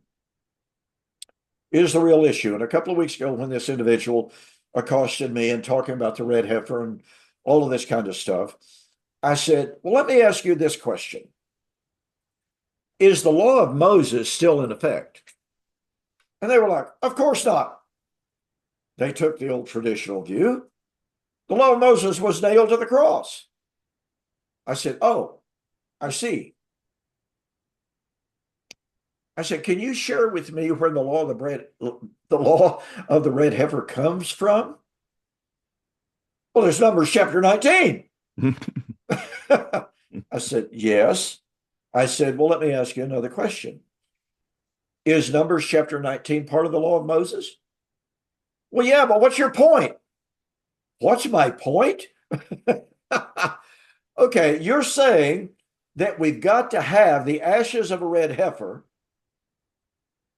is the real issue. And a couple of weeks ago, when this individual accosted me and talking about the red heifer and all of this kind of stuff, I said, well, let me ask you this question. Is the law of Moses still in effect? And they were like, of course not. They took the old traditional view. The law of Moses was nailed to the cross. I said, oh, I see. I said, can you share with me where the law of the red heifer comes from? Well, there's Numbers chapter 19. I said, yes. I said, well, let me ask you another question. Is Numbers chapter 19 part of the law of Moses? Well, yeah, but what's your point? What's my point? Okay, you're saying that we've got to have the ashes of a red heifer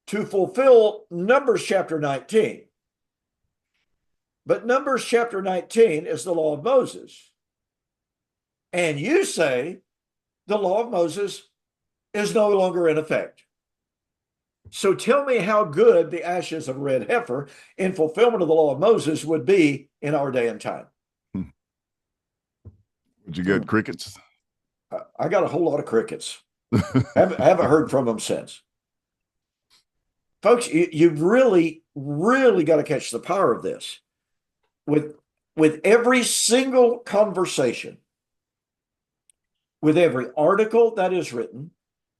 to fulfill Numbers chapter 19. But Numbers chapter 19 is the law of Moses. And you say the law of Moses is no longer in effect. So tell me how good the ashes of a red heifer in fulfillment of the law of Moses would be in our day and time. Would you get crickets? I got a whole lot of crickets. haven't heard from them since. Folks, you've really, really got to catch the power of this. With every single conversation, with every article that is written,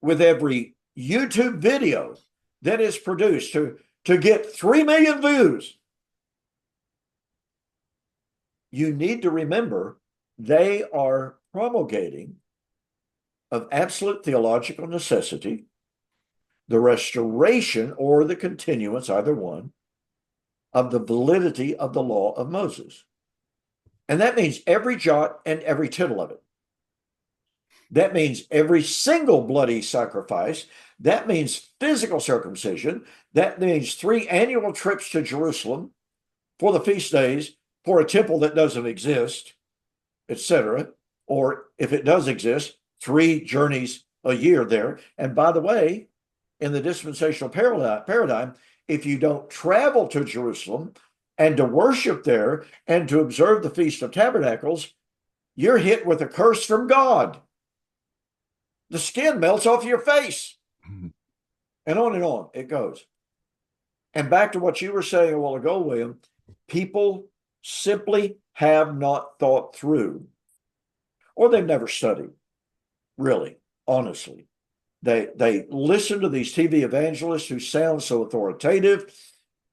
with every YouTube video that is produced to get 3 million views, you need to remember they are promulgating of absolute theological necessity the restoration or the continuance, either one, of the validity of the law of Moses. And that means every jot and every tittle of it. That means every single bloody sacrifice. That means physical circumcision. That means 3 annual trips to Jerusalem for the feast days, for a temple that doesn't exist, etc. Or if it does exist, 3 journeys a year there. And by the way, in the dispensational paradigm, if you don't travel to Jerusalem and to worship there and to observe the Feast of Tabernacles, you're hit with a curse from God. The skin melts off your face. And on it goes. And back to what you were saying a while ago, William, people simply have not thought through, or they've never studied, really, honestly. They listen to these TV evangelists who sound so authoritative.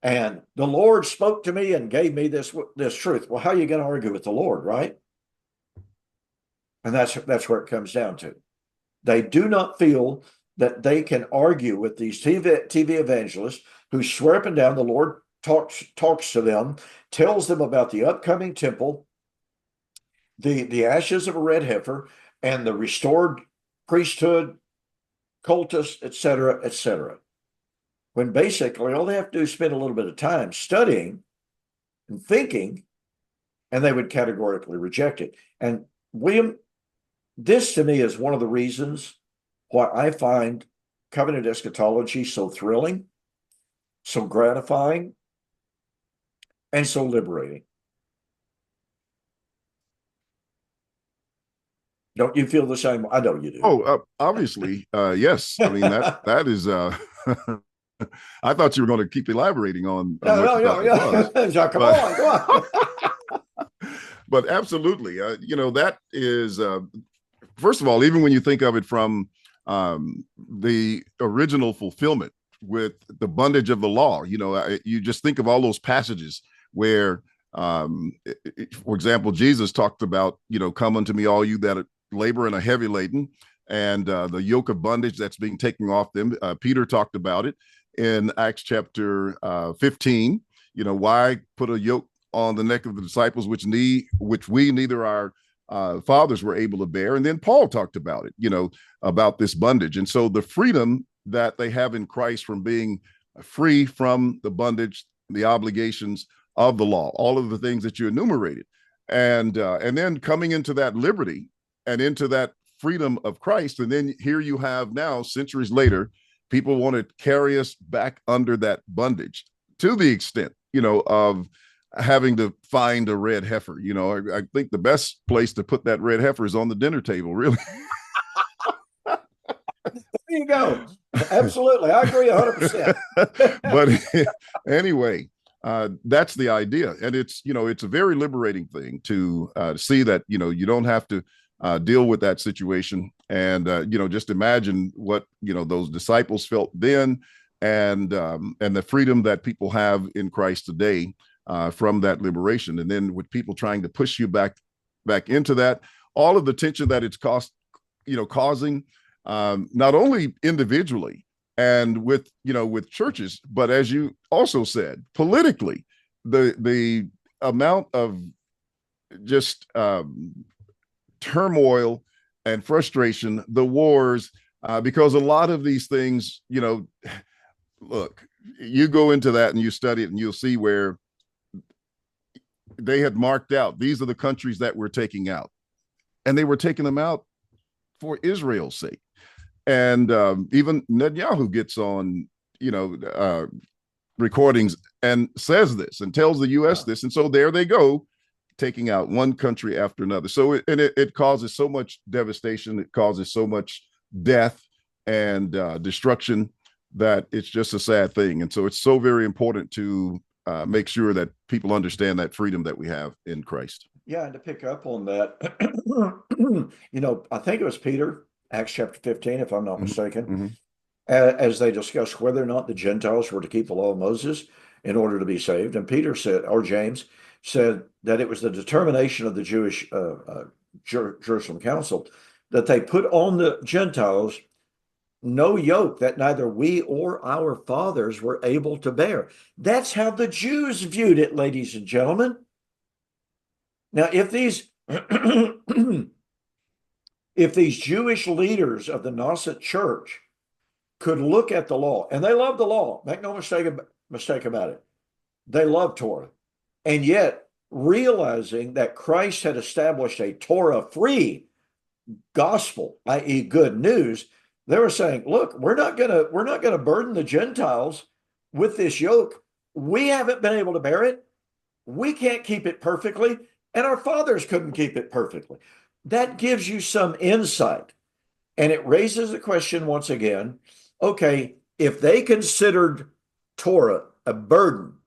And the Lord spoke to me and gave me this truth. Well, how are you going to argue with the Lord, right? And that's where it comes down to. They do not feel that they can argue with these TV evangelists who swear up and down the Lord talks to them, tells them about the upcoming temple, the ashes of a red heifer, and the restored priesthood, cultus, etc., etc. When basically all they have to do is spend a little bit of time studying and thinking, and they would categorically reject it. And William, this to me is one of the reasons why I find covenant eschatology so thrilling, so gratifying, and so liberating. Don't you feel the same? I know you do. Oh, obviously, yes. I mean that is. I thought you were going to keep elaborating on what you thought it was. So, come on. But absolutely, that is first of all, even when you think of it from the original fulfillment with the bondage of the law, you just think of all those passages where, for example, Jesus talked about, come unto me, all you that labor and are heavy laden, and the yoke of bondage that's being taken off them. Peter talked about it in Acts chapter 15. Why put a yoke on the neck of the disciples, which we neither our fathers were able to bear. And then Paul talked about it, about this bondage. And so the freedom that they have in Christ from being free from the bondage, the obligations of the law, all of the things that you enumerated, and then coming into that liberty and into that freedom of Christ. And then here you have now, centuries later, people want to carry us back under that bondage to the extent, of having to find a red heifer. I think the best place to put that red heifer is on the dinner table, really. There you go. Absolutely. I agree 100%. But anyway, that's the idea. And it's a very liberating thing to see that, you don't have to deal with that situation. And, just imagine what, those disciples felt then, and the freedom that people have in Christ today from that liberation. And then with people trying to push you back into that, all of the tension that it's causing, not only individually and with churches, but as you also said, politically, the amount of just turmoil and frustration, the wars, because a lot of these things, look, you go into that and you study it and you'll see where they had marked out, these are the countries that we're taking out. And they were taking them out for Israel's sake. And even Netanyahu gets on, recordings and says this and tells the U.S. this. And so there they go, taking out one country after another. So it causes so much devastation. It causes so much death and destruction that it's just a sad thing. And so it's so very important to make sure that people understand that freedom that we have in Christ. Yeah, and to pick up on that, I think it was Peter, Acts chapter 15, if I'm not mistaken, Mm-hmm. As they discussed whether or not the Gentiles were to keep the law of Moses in order to be saved. And Peter said, or James said, that it was the determination of the Jewish Jerusalem Council that they put on the Gentiles no yoke that neither we or our fathers were able to bear. That's how the Jews viewed it, ladies and gentlemen. Now, if these if these Jewish leaders of the Nascent Church could look at the law, and they love the law, make no mistake about it, they love Torah, and yet realizing that Christ had established a Torah-free gospel, i.e., good news, they were saying, "Look, we're not gonna burden the Gentiles with this yoke. We haven't been able to bear it. We can't keep it perfectly, and our fathers couldn't keep it perfectly." That gives you some insight, and it raises the question once again. Okay, if they considered Torah a burden,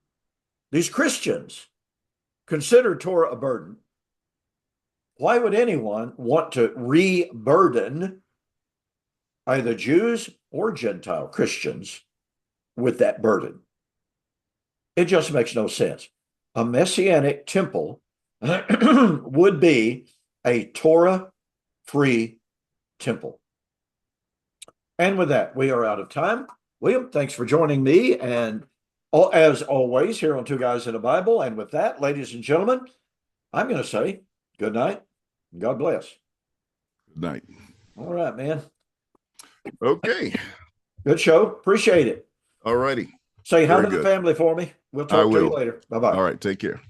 these Christians considered Torah a burden, why would anyone want to re-burden either Jews or Gentile Christians with that burden? It just makes no sense. A messianic temple would be a Torah-free temple. And with that, we are out of time. William, thanks for joining me. And as always, here on Two Guys in the Bible. And with that, ladies and gentlemen, I'm going to say good night. God bless. Good night. All right, man. Okay. Good show. Appreciate it. All righty. Say hi to the family for me. We'll talk to you later. Bye-bye. All right. Take care.